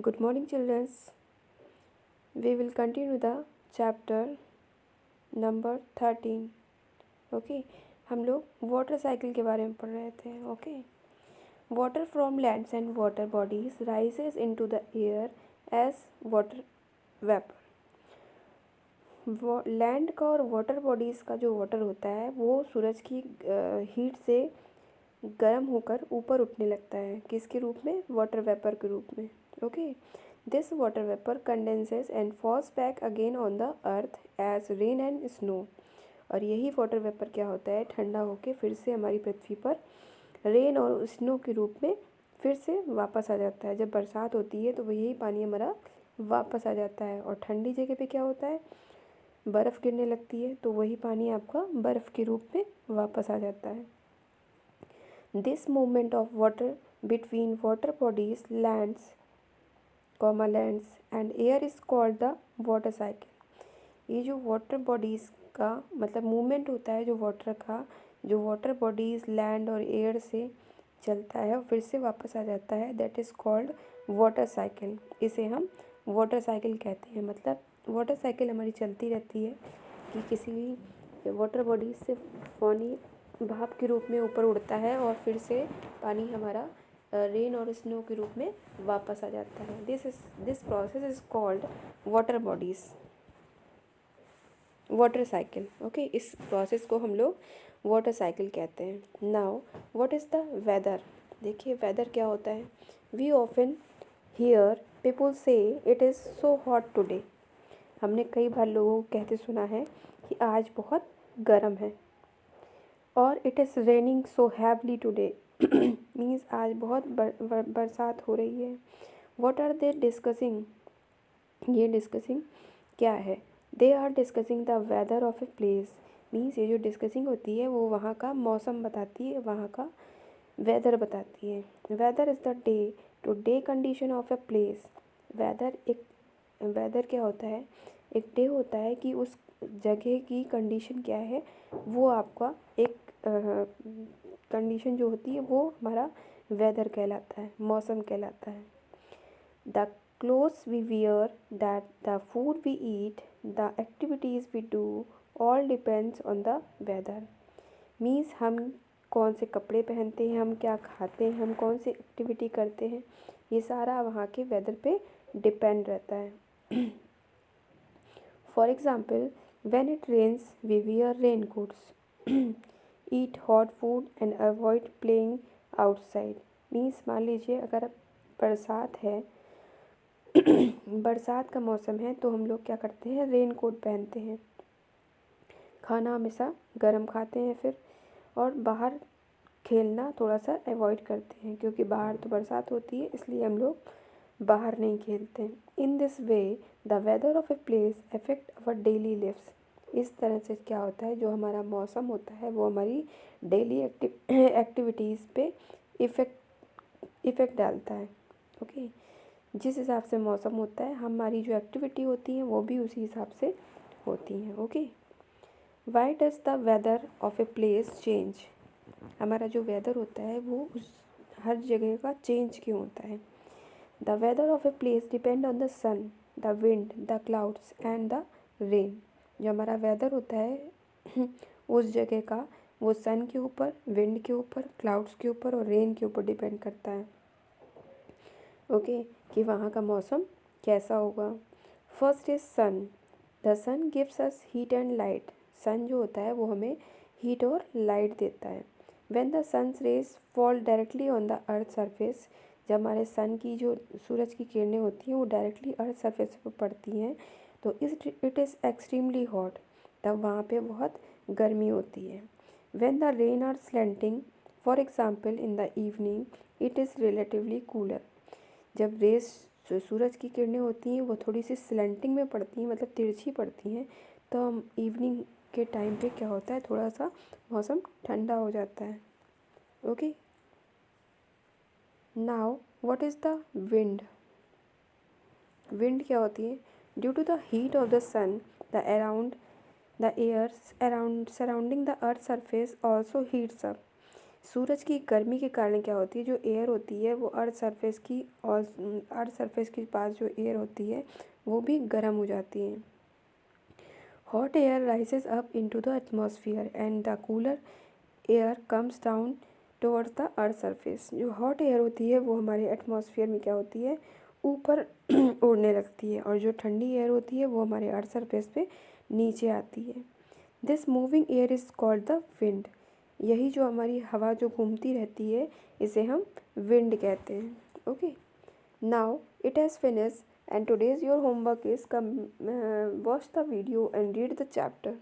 Good morning, children. We will continue the chapter number 13. Okay, हम लोग water cycle के बारे में पढ़ रहे थे. Okay, water from lands and water bodies rises into the air as water vapor. Land का और वाटर बॉडीज़ का जो वाटर होता है वो सूरज की हीट से गर्म होकर ऊपर उठने लगता है. किसके रूप में? वाटर वेपर के रूप में. Okay, this water vapour condenses and falls back again on the earth as rain and snow. और यही वाटर वेपर क्या होता है? ठंडा होकर फिर से हमारी पृथ्वी पर रेन और स्नो के रूप में फिर से वापस आ जाता है. जब बरसात होती है तो यही पानी हमारा वापस आ जाता है. और ठंडी जगह पे क्या होता है? बर्फ़ गिरने लगती है तो वही पानी आपका बर्फ़ के रूप में वापस आ जाता है. This movement of water between water bodies lands and air is called the water cycle. ये जो वाटर बॉडीज़ का मतलब मूवमेंट होता है जो वाटर का, जो वाटर बॉडीज़ लैंड और एयर से चलता है और फिर से वापस आ जाता है, that is called water cycle. इसे हम वाटर साइकिल कहते हैं. मतलब वाटर साइकिल हमारी चलती रहती है कि किसी भी वाटर बॉडी से पानी भाप के रूप में ऊपर उड़ता है और फिर से पानी हमारा रेन और स्नो के रूप में वापस आ जाता है. This process is called water bodies water cycle. Okay, इस प्रोसेस को हम लोग वाटर साइकिल कहते हैं. Now what is the weather. देखिए वेदर क्या होता है. We often hear people say it is so hot today. हमने कई बार लोगों को कहते सुना है कि आज बहुत गर्म है. और it is raining so heavily today means आज बहुत बरसात हो रही है. What are they discussing. ये डिस्कसिंग क्या है? They are discussing the weather of a place. Means ये जो डिस्कसिंग होती है वो वहाँ का मौसम बताती है, वहाँ का वेदर बताती है. Weather is the day to day condition of a place. Weather क्या होता है? एक डे होता है कि उस जगह की कंडीशन क्या है वो आपका एक कंडीशन जो होती है वो हमारा वेदर कहलाता है, मौसम कहलाता है. The clothes we wear, that the food we eat, the activities we do, all depends on the weather. Means हम कौन से कपड़े पहनते हैं, हम क्या खाते हैं, हम कौन सी एक्टिविटी करते हैं, ये सारा वहाँ के वेदर पे डिपेंड रहता है. For example when it rains we wear rain coats, eat hot food and avoid playing outside. Means मान लीजिए अगर बरसात है बरसात का मौसम है तो हम लोग क्या करते हैं? रेन कोट पहनते हैं. खाना हमेशा गर्म खाते हैं फिर, और बाहर खेलना थोड़ा सा अवॉइड करते हैं क्योंकि बाहर तो बरसात होती है इसलिए हम लोग बाहर नहीं खेलते हैं. In this way the weather of a place affect our daily lives. इस तरह से क्या होता है, जो हमारा मौसम होता है वो हमारी डेली एक्टिविटीज़ पे इफ़ेक्ट डालता है. ओके, जिस हिसाब से मौसम होता है हमारी जो एक्टिविटी होती है वो भी उसी हिसाब से होती हैं. Okay, why does the weather of a place change. हमारा जो वेदर होता है वो उस हर जगह का चेंज क्यों होता है? The weather of a place depend on the sun, the wind, the clouds and the rain. जो हमारा वेदर होता है उस जगह का वो सन के ऊपर, विंड के ऊपर, क्लाउड्स के ऊपर और रेन के ऊपर डिपेंड करता है. ओके, कि वहाँ का मौसम कैसा होगा. First is sun. The sun gives us heat and light. Sun जो होता है वो हमें हीट और लाइट देता है. When the sun's rays fall directly on the earth surface. जब हमारे सन की जो सूरज की किरणें होती हैं वो डायरेक्टली अर्थ सरफेस पर पड़ती हैं तो इट इज़ एक्सट्रीमली हॉट. तब वहाँ पे बहुत गर्मी होती है. When the rain are slanting for example in the evening it is relatively cooler. जब रेस जो सूरज की किरणें होती हैं वो थोड़ी सी स्लेंटिंग में पड़ती हैं, मतलब तिरछी पड़ती हैं, तो हम इवनिंग के टाइम पे क्या होता है, थोड़ा सा मौसम ठंडा हो जाता है. Okay, now what is the wind. Wind क्या होती है? Due to the heat of the sun the air around surrounding the earth surface also heats up. सूरज की गर्मी के कारण क्या होती है, जो एयर होती है वो अर्थ सरफेस की और अर्थ सरफेस के पास जो एयर होती है वो भी गर्म हो जाती है। Hot air rises up into the atmosphere and the cooler air comes down towards the earth surface. जो हॉट एयर होती है वो हमारे एटमॉस्फेयर में क्या होती है, ऊपर उड़ने लगती है, और जो ठंडी एयर होती है वो हमारे अर्थ सरफेस पे नीचे आती है। This moving air is called the wind. यही जो हमारी हवा जो घूमती रहती है इसे हम विंड कहते हैं। Okay, now it has finish and today's your homework is come watch the video and read the chapter.